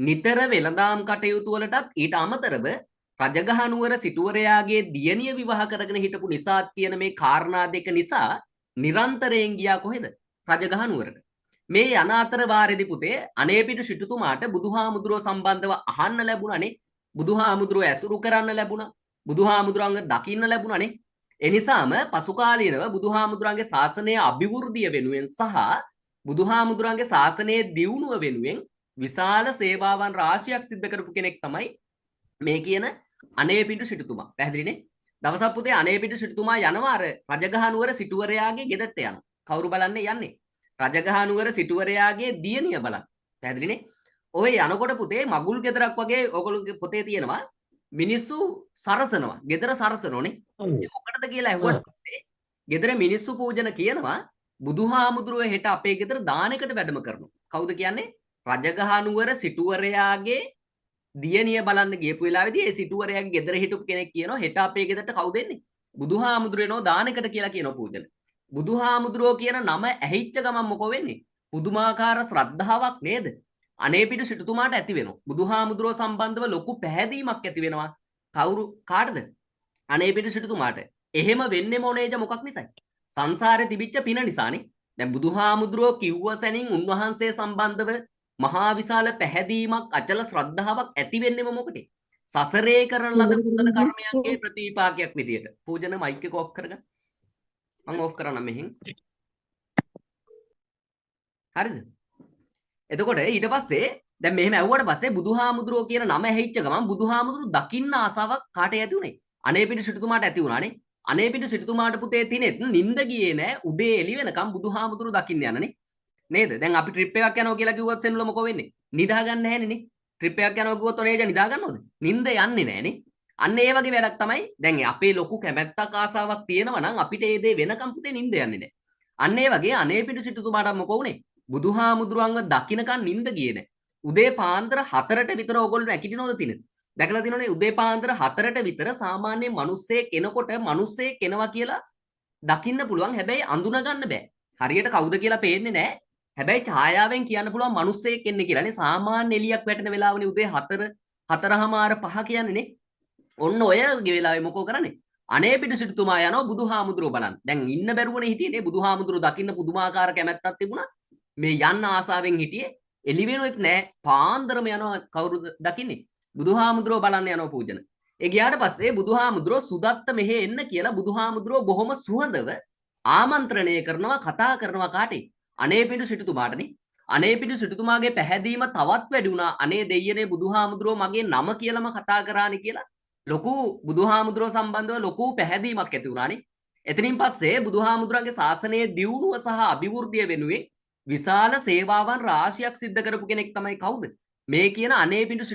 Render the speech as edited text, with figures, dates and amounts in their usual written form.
නිතර වෙළඳාම් කටයුතු වලටත් ඊට අමතරව රජගහ නුවර සිටුවරයාගේ දියණිය විවාහ කරගෙන හිටපු නිසාත් කියන මේ කාරණා දෙක නිසා නිරන්තරයෙන් ගියා කොහෙද? රජගහ නුවරට. මේ යන අතර වාරෙදි පුතේ අනේපිඬු සිටුතුමාට බුදුහාමුදුරුව සම්බන්ධව අහන්න ලැබුණානේ. බුදුහාමුදුරුව ඇසුරු කරන්න ලැබුණා. බුදුහාමුදුරන්ව දකින්න ලැබුණානේ. එනිසාම පසු කාලීනව බුදුහාමුදුරන්ගේ ශාසනය අභිවෘද්ධිය වෙනුවෙන් සහ බුදුහාමුදුරන්ගේ ශාසනයේ දියුණුව වෙනුවෙන් විශාල සේවාවන් රාශියක් සිද්ධ කරපු කෙනෙක් තමයි මේ කියන අනේපිඬු සිටුතුමා. පැහැදිලිනේ? දවසක් පුතේ අනේපිඬු සිටුතුමා යනවා අර රජගහ නුවර සිටුවරයාගේ ගෙදරට යනවා. කවුරු බලන්නේ යන්නේ? රජගහ නුවර සිටුවරයාගේ දියණිය බලන්න. පැහැදිලිනේ? ඔය යනකොට පුතේ මගුල් ගෙදරක් වගේ ඔයගොල්ලෝගේ පොතේ තියෙනවා. මිනිස්සු සරසනවා. ගෙදර සරසනෝනේ. මොකටද කියලා ඇහුවට පස්සේ ගෙදර මිනිස්සු පූජන කියනවා බුදුහාමුදුරුවෝ හෙට අපේ ගෙදර දානෙකට වැඩම කරනවා. කවුද කියන්නේ? රජගහ නුවර සිටුවරයාගේ දියණිය බලන්න ගියපු වෙලාවේදී ඒ සිටුවරයාගේ ගෙදර හිටපු කෙනෙක් කියනවා හෙට අපේ ගෙදරට කවුද එන්නේ? බුදුහාමුදුරේනෝ දානෙකට කියලා කියනවා පූජන. බුදුහාමුදුරෝ කියන නම ඇහිච්ච ගමන් මොකෝ වෙන්නේ? පුදුමාකාර ශ්‍රද්ධාවක් නේද? අනේපිඬු සිටුතුමාට ඇති වෙනවා. බුදුහාමුදුරෝ සම්බන්ධව ලොකු පැහැදීමක් ඇති වෙනවා. කවුරු කාටද? අනේපිඬු සිටුතුමාට. එහෙම වෙන්නේ මොනේද මොකක් නිසාද? සංසාරේ තිබිච්ච පින නිසානේ. දැන් බුදුහාමුදුරෝ කිව්ව සැනින් උන්වහන්සේ සම්බන්ධව මහා විශාල පැහැදීමක් අචල ශ්‍රද්ධාවක් ඇති වෙන්නේම මොකටද? සසරේ කරන ලද කුසල කර්මයන්ගේ ප්‍රතිවිපාකයක් විදියට. පූජන මයික් එක ඔෆ් කරගන්න. මම ඔෆ් කරන්නම් මෙහෙන්. හරිද? එතකොට ඊට පස්සේ දැන් මෙහෙම ඇහුවට පස්සේ බුදුහාමුදුරෝ කියන නම ඇහිච්ච ගමන් බුදුහාමුදුරු දකින්න ආසාවක් කාට ඇති උනේ? අනේපිඬු සිටුතුමාට ඇති වුණානේ. අනේපිඬු සිටුතුමාට පුතේ තිනෙත් නිින්ද ගියේ නෑ උදේ එළි වෙනකම් බුදුහාමුදුරු දකින්න යනනේ. නේද? දැන් අපි ට්‍රිප් එකක් යනවා කියලා කිව්වොත් සෙන්වල මොකෝ වෙන්නේ? නිදා ගන්න නැහැනේ නේ. ට්‍රිප් එකක් යනවා කිව්වොත් ඔනේජ නිදා ගන්නවද? නිින්ද යන්නේ නැහනේ. අන්න ඒ වගේ වැඩක් තමයි දැන් අපේ ලොකු කැමැත්තක් ආසාවක් තියෙනවා නම් අපිට ඒ දේ වෙනකම් පුතේ නිින්ද යන්නේ නැහැ. අන්න ඒ වගේ අනේපිඬු සිටුතුමාට මොකෝ උනේ? බුදුහාමුදුරුවන්ව දකින්නකන් නිින්ද ගියේ නැහැ. උදේ පාන්දර 4ට විතර ඕගොල්ලෝ නැගිටිනවද තිනේ? දැකලා තියෙනවනේ උදේ පාන්දර 4ට විතර සාමාන්‍ය මිනිස්සෙක් එනකොට මිනිස්සෙක් එනවා කියලා දකින්න පුළුවන්. හැබැයි අඳුන ගන්න බෑ. හරියට කවුද කියලා පේන්නේ නැහැ. හැබැයි ඡායාවෙන් කියන්න පුළුවන් මිනිස්සෙක් එන්නේ කියලානේ. සාමාන්‍ය එළියක් වැටෙන වෙලාවනේ උදේ 4 4:00මාර 5 කියන්නේ නේ. ඔන්න ඔය වෙලාවේ මොකෝ කරන්නේ? අනේපිඬු සිටුතුමා යනවා බුදුහාමුදුරුව බලන්න. දැන් ඉන්න බැරුවනේ හිටියේ නේ. බුදුහාමුදුරුව දකින්න පුදුමාකාර කැමැත්තක් තිබුණා. මේ යන්න ආසාවෙන් හිටියේ. එළි වෙනුවෙත් නෑ. පාන්දරම යනවා කවුරුද දකින්නේ? බුදුහාමුදුරුව බලන්න යනවා පූජන. ඒ ගියාට පස්සේ බුදුහාමුදුරුව සුදත්ත මෙහෙ එන්න කියලා බුදුහාමුදුරුව බොහොම සුහදව ආමන්ත්‍රණය කරනවා කතා කරනවා කාටේ? අනේපිඬු සිටුතුමාටනේ. අනේපිඬු සිටුතුමාගේ පැහැදීම තවත් වැඩි වුණා. අනේ දෙයියනේ බුදුහාමුදුරුව මගේ නම කියලාම කතා කරානේ කියලා ලොකු බුදුහාමුදුරුව සම්බන්ධව ලොකු පැහැදීමක් ඇති වුණානේ. එතනින් පස්සේ බුදුහාමුදුරන්ගේ ශාසනයේ දියුණුව සහ අභිවෘද්ධිය වෙනුවෙන් විශාල සේවාවන් රාශියක් සිද්ධ කරපු කෙනෙක් තමයි කවුද? මේ කියන අනේපිඬු